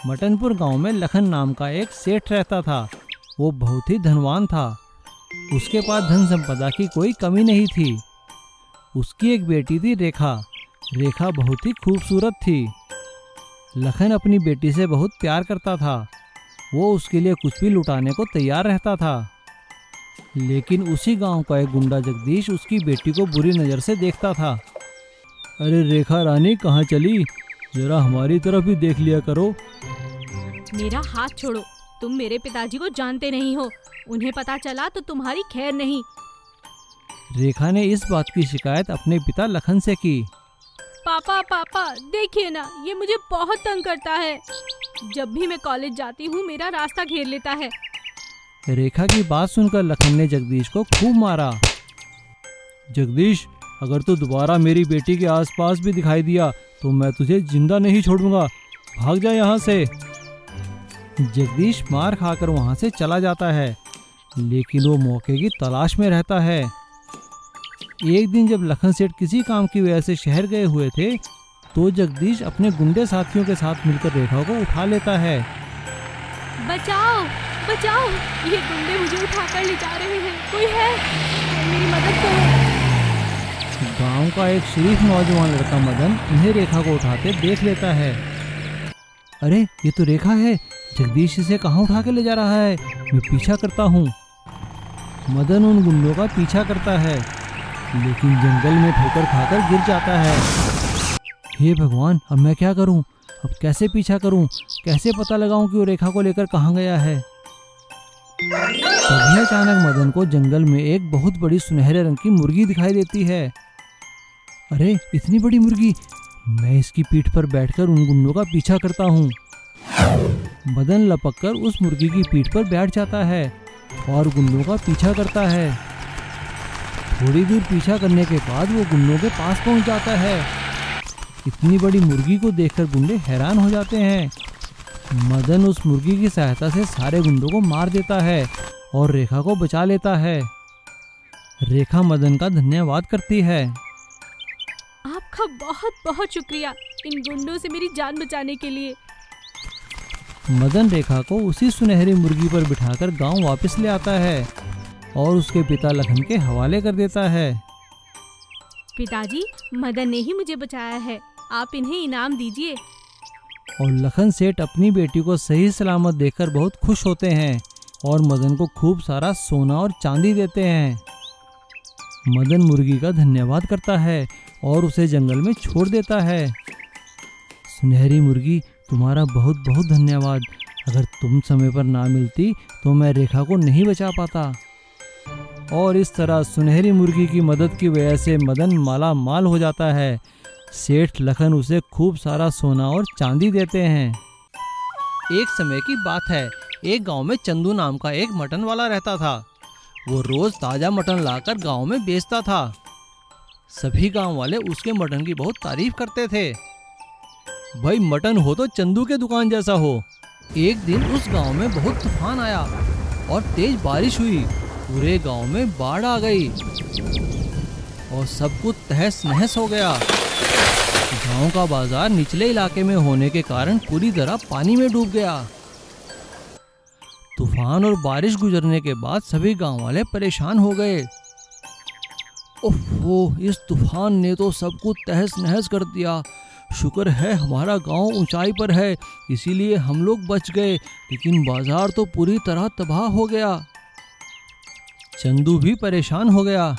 मटनपुर गांव में लखन नाम का एक सेठ रहता था। वो बहुत ही धनवान था। उसके पास धन संपदा की कोई कमी नहीं थी। उसकी एक बेटी थी रेखा। रेखा बहुत ही खूबसूरत थी। लखन अपनी बेटी से बहुत प्यार करता था। वो उसके लिए कुछ भी लुटाने को तैयार रहता था। लेकिन उसी गांव का एक गुंडा जगदीश उसकी बेटी को बुरी नज़र से देखता था। अरे रेखा रानी, कहाँ चली? जरा हमारी तरफ भी देख लिया करो। मेरा हाथ छोड़ो। तुम मेरे पिताजी को जानते नहीं हो। उन्हें पता चला तो तुम्हारी खैर नहीं। रेखा ने इस बात की शिकायत अपने पिता लखन से की। पापा पापा, देखिए ना, ये मुझे बहुत तंग करता है। जब भी मैं कॉलेज जाती हूँ मेरा रास्ता घेर लेता है। रेखा की बात सुनकर लखन ने जगदीश को खूब मारा। जगदीश, अगर तू दोबारा मेरी बेटी के आसपास भी दिखाई दिया तो मैं तुझे जिंदा नहीं छोड़ूंगा। भाग जा यहाँ से। जगदीश मार खाकर वहाँ से चला जाता है, लेकिन वो मौके की तलाश में रहता है। एक दिन जब लखन सेठ किसी काम की वजह से शहर गए हुए थे तो जगदीश अपने गुंडे साथियों के साथ मिलकर रेखा को उठा लेता है। बचाओ बचाओ, ये गुंडे मुझे उठाकर ले जा रहे हैं। कोई है? मेरी मदद करो। गांव का एक शरीफ नौजवान लड़का मदन उन्हें रेखा को उठाते देख लेता है। अरे ये तो रेखा है। जगदीश इसे कहाँ उठा के ले जा रहा है? मैं पीछा करता हूँ। मदन उन गुंडों का पीछा करता है, लेकिन जंगल में ठोकर खाकर गिर जाता है। हे भगवान, अब मैं क्या करूं? अब कैसे पीछा करूं? कैसे पता लगाऊं कि वो रेखा को लेकर कहां गया है? तभी अचानक मदन को जंगल में एक बहुत बड़ी सुनहरे रंग की मुर्गी दिखाई देती है। अरे इतनी बड़ी मुर्गी! मैं इसकी पीठ पर बैठकर उन गुंडों का पीछा करता हूँ। मदन लपककर उस मुर्गी की पीठ पर बैठ जाता है और गुंडों का पीछा करता है। थोड़ी दूर पीछा करने के बाद वो गुंडों के पास पहुंच जाता है। इतनी बड़ी मुर्गी को देखकर गुंडे हैरान हो जाते हैं। मदन उस मुर्गी की सहायता से सारे गुंडों को मार देता है और रेखा को बचा लेता है। रेखा मदन का धन्यवाद करती है। आपका बहुत बहुत शुक्रिया इन गुंडों से मेरी जान बचाने के लिए। मदन रेखा को उसी सुनहरी मुर्गी पर बिठाकर गांव वापस ले आता है और उसके पिता लखन के हवाले कर देता है। पिताजी, मदन ने ही मुझे बचाया है। आप इन्हें इनाम दीजिए। और लखन सेठ अपनी बेटी को सही सलामत देखकर बहुत खुश होते हैं और मदन को खूब सारा सोना और चांदी देते हैं। मदन मुर्गी का धन्यवाद करता है और उसे जंगल में छोड़ देता है। सुनहरी मुर्गी, तुम्हारा बहुत बहुत धन्यवाद। अगर तुम समय पर ना मिलती तो मैं रेखा को नहीं बचा पाता। और इस तरह सुनहरी मुर्गी की मदद की वजह से मदन माला माल हो जाता है। सेठ लखन उसे खूब सारा सोना और चांदी देते हैं। एक समय की बात है, एक गांव में चंदू नाम का एक मटन वाला रहता था। वो रोज ताजा मटन लाकर गांव में बेचता था। सभी गांव वाले उसके मटन की बहुत तारीफ करते थे। भाई, मटन हो तो चंदू के दुकान जैसा हो। एक दिन उस गांव में बहुत तूफान आया और तेज बारिश हुई। पूरे गांव में बाढ़ आ गई और सब कुछ तहस नहस हो गया। गांव का बाजार निचले इलाके में होने के कारण पूरी तरह पानी में डूब गया। तूफान और बारिश गुजरने के बाद सभी गांव वाले परेशान हो गए। ओहो, इस तूफान ने तो सब कुछ तहस नहस कर दिया। शुक्र है हमारा गांव ऊंचाई पर है, इसीलिए हम लोग बच गए, लेकिन बाजार तो पूरी तरह तबाह हो गया। चंदू भी परेशान हो गया।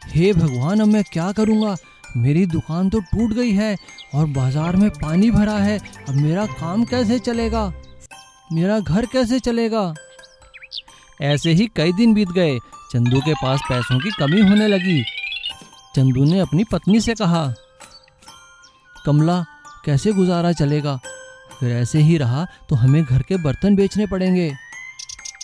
हे भगवान, अब मैं क्या करूंगा? मेरी दुकान तो टूट गई है और बाजार में पानी भरा है। अब मेरा काम कैसे चलेगा? मेरा घर कैसे चलेगा? ऐसे ही कई दिन बीत गए। चंदू के पास पैसों की कमी होने लगी। चंदू ने अपनी पत्नी से कहा, कमला, कैसे गुजारा चलेगा? अगर ऐसे ही रहा तो हमें घर के बर्तन बेचने पड़ेंगे।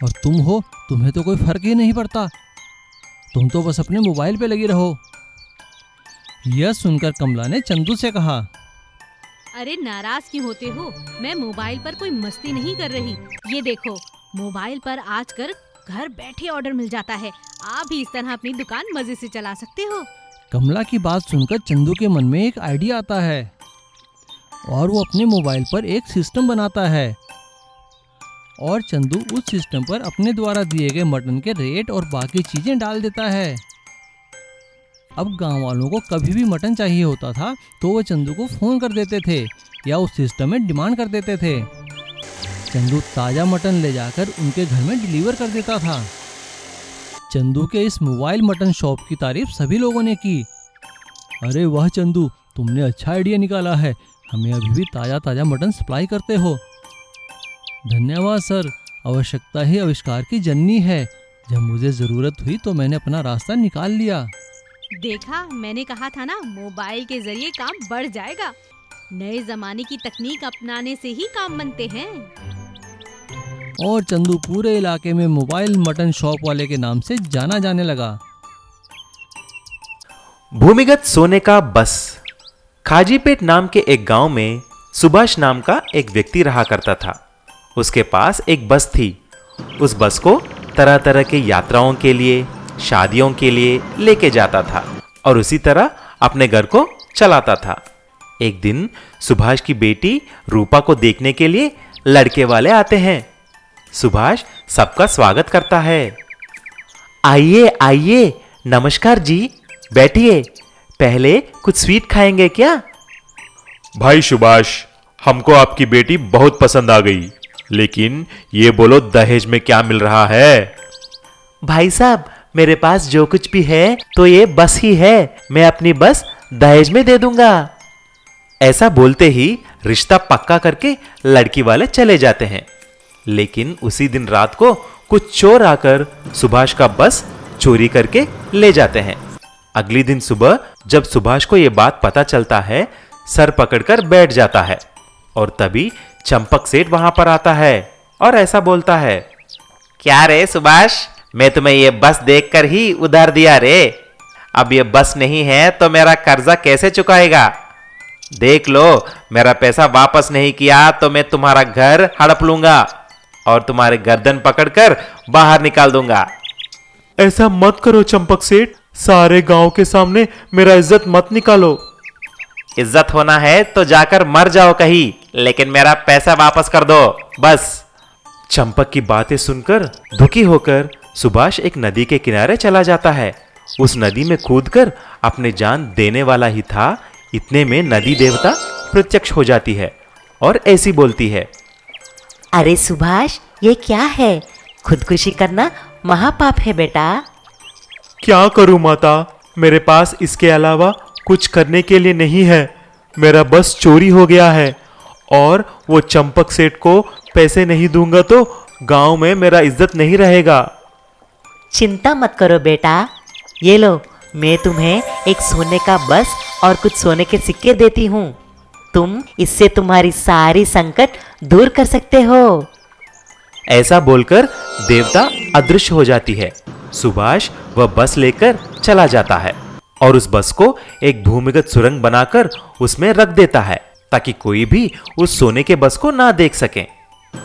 और तुम हो, तुम्हें तो कोई फर्क ही नहीं पड़ता। तुम तो बस अपने मोबाइल पे लगी रहो। यह सुनकर कमला ने चंदू से कहा, अरे नाराज क्यों होते हो? मैं मोबाइल पर कोई मस्ती नहीं कर रही। ये देखो, मोबाइल पर आजकल घर बैठे ऑर्डर मिल जाता है। आप भी इस तरह अपनी दुकान मजे से चला सकते हो। कमला की बात सुनकर चंदू के मन में एक आइडिया आता है और वो अपने मोबाइल पर एक सिस्टम बनाता है और चंदू उस सिस्टम पर अपने द्वारा दिए गए मटन के रेट और बाकी चीजें डाल देता है। अब गांव वालों को कभी भी मटन चाहिए होता था तो वो चंदू को फोन कर देते थे या उस सिस्टम में डिमांड कर देते थे। चंदू ताज़ा मटन ले जाकर उनके घर में डिलीवर कर देता था। चंदू के इस मोबाइल मटन शॉप की तारीफ सभी लोगों ने की। अरे वाह चंदू, तुमने अच्छा आइडिया निकाला है, हमें अभी भी ताज़ा ताज़ा मटन सप्लाई करते हो। धन्यवाद सर, आवश्यकता ही आविष्कार की जननी है। जब मुझे ज़रूरत हुई तो मैंने अपना रास्ता निकाल लिया। देखा, मैंने कहा था ना, मोबाइल के जरिए काम बढ़ जाएगा। नए जमाने की तकनीक अपनाने से ही काम बनते हैं। और चंदू पूरे इलाके में मोबाइल मटन शॉप वाले के नाम से जाना जाने लगा। भूमिगत सोने का बस। खाजीपेट नाम के एक गांव में सुभाष नाम का एक व्यक्ति रहा करता था। उसके पास एक बस थी। उस बस को तरह तरह के यात्राओं के लिए, शादियों के लिए लेके जाता था और उसी तरह अपने घर को चलाता था। एक दिन सुभाष की बेटी रूपा को देखने के लिए लड़के वाले आते हैं। सुभाष सबका स्वागत करता है। आइए आइए, नमस्कार जी, बैठिए। पहले कुछ स्वीट खाएंगे क्या? भाई सुभाष, हमको आपकी बेटी बहुत पसंद आ गई, लेकिन ये बोलो दहेज में क्या मिल रहा है? भाई साहब, मेरे पास जो कुछ भी है तो ये बस ही है। मैं अपनी बस दहेज में दे दूंगा। ऐसा बोलते ही रिश्ता पक्का करके लड़की वाले चले जाते हैं। लेकिन उसी दिन रात को कुछ चोर आकर सुभाष का बस चोरी करके ले जाते हैं। अगली दिन सुबह जब सुभाष को यह बात पता चलता है, सर पकड़कर बैठ जाता है और तभी चंपक सेठ वहां पर आता है और ऐसा बोलता है, क्या रे सुभाष, मैं तुम्हें ये बस देखकर ही उधार दिया रे। अब ये बस नहीं है तो मेरा कर्जा कैसे चुकाएगा? देख लो, मेरा पैसा वापस नहीं किया तो मैं तुम्हारा घर हड़प लूंगा और तुम्हारे गर्दन पकड़कर बाहर निकाल दूंगा। ऐसा मत करो चंपक सेठ, सारे गांव के सामने मेरा इज्जत मत निकालो। इज्जत होना है तो जाकर मर जाओ कहीं, लेकिन मेरा पैसा वापस कर दो बस। चंपक की बातें सुनकर दुखी होकर सुभाष एक नदी के किनारे चला जाता है। उस नदी में कूदकर अपने जान देने वाला ही था। इतने में नदी देवता प्रत्यक्ष हो जाती है और ऐसी बोलती है, अरे सुभाष, ये क्या है? खुदकुशी करना महापाप है बेटा। क्या करूं माता, मेरे पास इसके अलावा कुछ करने के लिए नहीं है। मेरा बस चोरी हो गया है और वो चंपक सेठ को पैसे नहीं दूंगा तो गांव में मेरा इज्जत नहीं रहेगा। चिंता मत करो बेटा, ये लो, मैं तुम्हें एक सोने का बस और कुछ सोने के सिक्के देती हूँ। तुम इससे तुम्हारी सारी संकट दूर कर सकते हो। ऐसा बोलकर देवता अदृश्य हो जाती है। सुभाष वह बस लेकर चला जाता है और उस बस को एक भूमिगत सुरंग बनाकर उसमें रख देता है ताकि कोई भी उस सोने के बस को ना देख सके।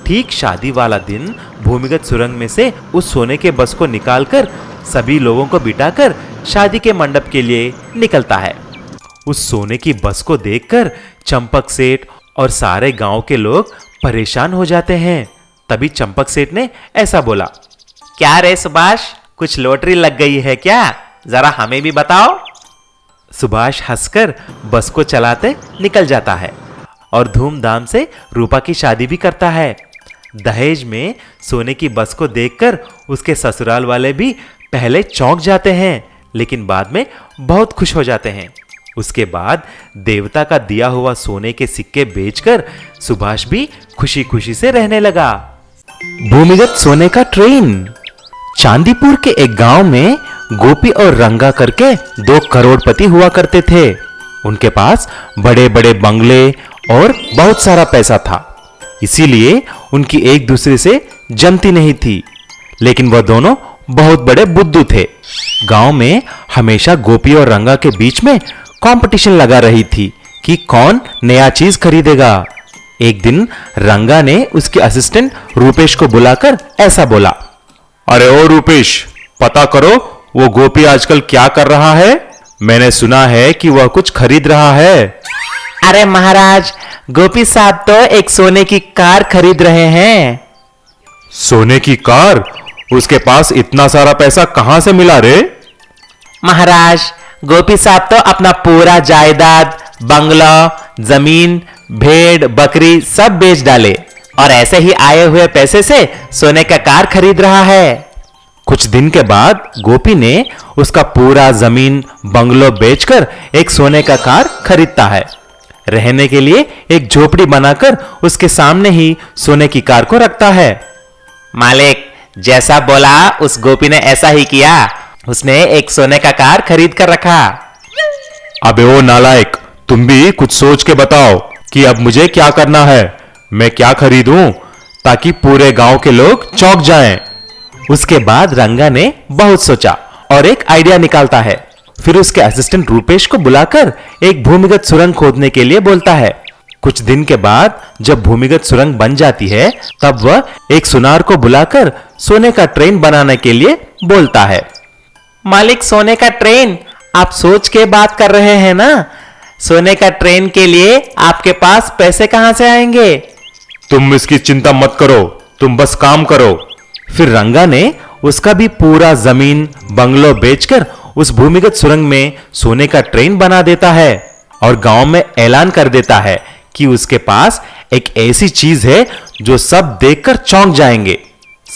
ठीक शादी वाला दिन भूमिगत सुरंग में से उस सोने के बस को निकालकर सभी लोगों को बिठाकर शादी के मंडप के लिए निकलता है। उस सोने की बस को देखकर चंपक सेठ और सारे गांव के लोग परेशान हो जाते हैं। तभी चंपक सेठ ने ऐसा बोला, क्या रे सुभाष, कुछ लॉटरी लग गई है क्या? जरा हमें भी बताओ। सुभाष हंसकर बस को चलाते निकल जाता है और धूमधाम से रूपा की शादी भी करता है। दहेज में सोने की बस को देखकर उसके ससुराल वाले भी पहले चौंक जाते हैं, लेकिन बाद में बहुत खुश हो जाते हैं। उसके बाद देवता का दिया हुआ सोने के सिक्के बेचकर सुभाष भी खुशी खुशी से रहने लगा। भूमिगत सोने का ट्रेन। चांदीपुर के एक गांव में गोपी और रंगा करके 2 करोड़पति हुआ करते थे। उनके पास बड़े बड़े बंगले और बहुत सारा पैसा था, इसीलिए उनकी एक दूसरे से जमती नहीं थी। लेकिन वह दोनों बहुत बड़े बुद्धू थे। गांव में हमेशा गोपी और रंगा के बीच में कंपटीशन लगा रही थी कि कौन नया चीज खरीदेगा। एक दिन रंगा ने उसके असिस्टेंट रूपेश को बुलाकर ऐसा बोला, अरे ओ रूपेश, पता करो वो गोपी आजकल क्या कर रहा है। मैंने सुना है कि वह कुछ खरीद रहा है। अरे महाराज, गोपी साहब तो एक सोने की कार खरीद रहे हैं। सोने की कार? उसके पास इतना सारा पैसा कहां से मिला रे? महाराज, गोपी साहब तो अपना पूरा जायदाद, बंगला, जमीन, भेड़, बकरी सब बेच डाले और ऐसे ही आए हुए पैसे से सोने का कार खरीद रहा है। कुछ दिन के बाद गोपी ने उसका पूरा जमीन बंगलो बेचकर एक सोने का कार खरीदता है। रहने के लिए एक झोपड़ी बनाकर उसके सामने ही सोने की कार को रखता है। मालिक, जैसा बोला उस गोपी ने ऐसा ही किया। उसने एक सोने का कार खरीद कर रखा। अबे ओ नालायक, तुम भी कुछ सोच के बताओ कि अब मुझे क्या करना है। मैं क्या खरीदूं ताकि पूरे गांव के लोग चौंक जाएं। उसके बाद रंगा ने बहुत सोचा और एक आइडिया निकालता है। फिर उसके असिस्टेंट रूपेश को बुलाकर एक भूमिगत सुरंग खोदने के लिए बोलता है। कुछ दिन के बाद जब भूमिगत सुरंग बन जाती है, तब वह एक सुनार को बुलाकर सोने का ट्रेन बनाने के लिए बोलता है। मालिक, सोने का ट्रेन? आप सोच के बात कर रहे हैं ना? सोने का ट्रेन के लिए आपके पास पैसे कहां से आएंगे? तुम इसकी चिंता मत करो, तुम बस काम करो। फिर रंगा ने उसका भी पूरा जमीन बंगलो बेचकर उस भूमिगत सुरंग में सोने का ट्रेन बना देता है और गांव में ऐलान कर देता है कि उसके पास एक ऐसी चीज है जो सब देखकर चौंक जाएंगे।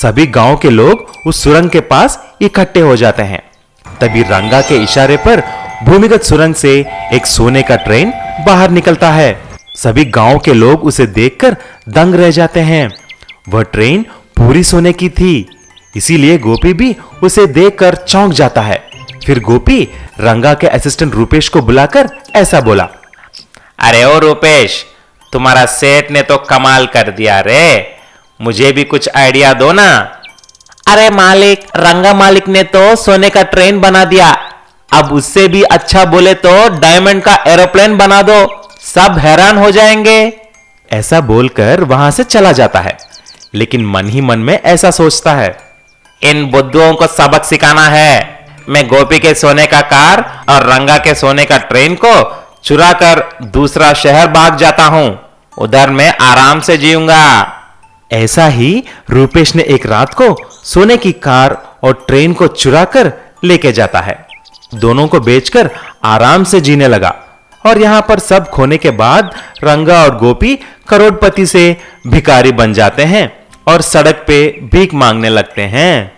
सभी गांव के लोग उस सुरंग के पास इकट्ठे हो जाते हैं। तभी रंगा के इशारे पर भूमिगत सुरंग से एक सोने का ट्रेन बाहर निकलता है। सभी गांव के लोग उसे देखकर दंग रह जाते हैं। वह ट्रेन पूरी सोने की थी, इसीलिए गोपी भी उसे देखकर चौंक जाता है। फिर गोपी रंगा के असिस्टेंट रूपेश को बुलाकर ऐसा बोला। अरे ओ रूपेश, तुम्हारा सेठ ने तो कमाल कर दिया रे। मुझे भी कुछ आइडिया दो ना। अरे मालिक, रंगा मालिक ने तो सोने का ट्रेन बना दिया। अब उससे भी अच्छा बोले तो डायमंड का एरोप्लेन बना दो, सब हैरान हो जाएंगे। ऐसा बोलकर वहां से चला जाता है, लेकिन मन ही मन में ऐसा सोचता है, इन बुद्धुओं को सबक सिखाना है। मैं गोपी के सोने का कार और रंगा के सोने का ट्रेन को चुरा कर दूसरा शहर भाग जाता हूं। उधर मैं आराम से जीऊंगा। ऐसा ही रूपेश ने एक रात को सोने की कार और ट्रेन को चुरा कर लेके जाता है। दोनों को बेचकर आराम से जीने लगा और यहां पर सब खोने के बाद रंगा और गोपी करोड़पति से भिखारी बन जाते हैं और सड़क पे भीख मांगने लगते हैं।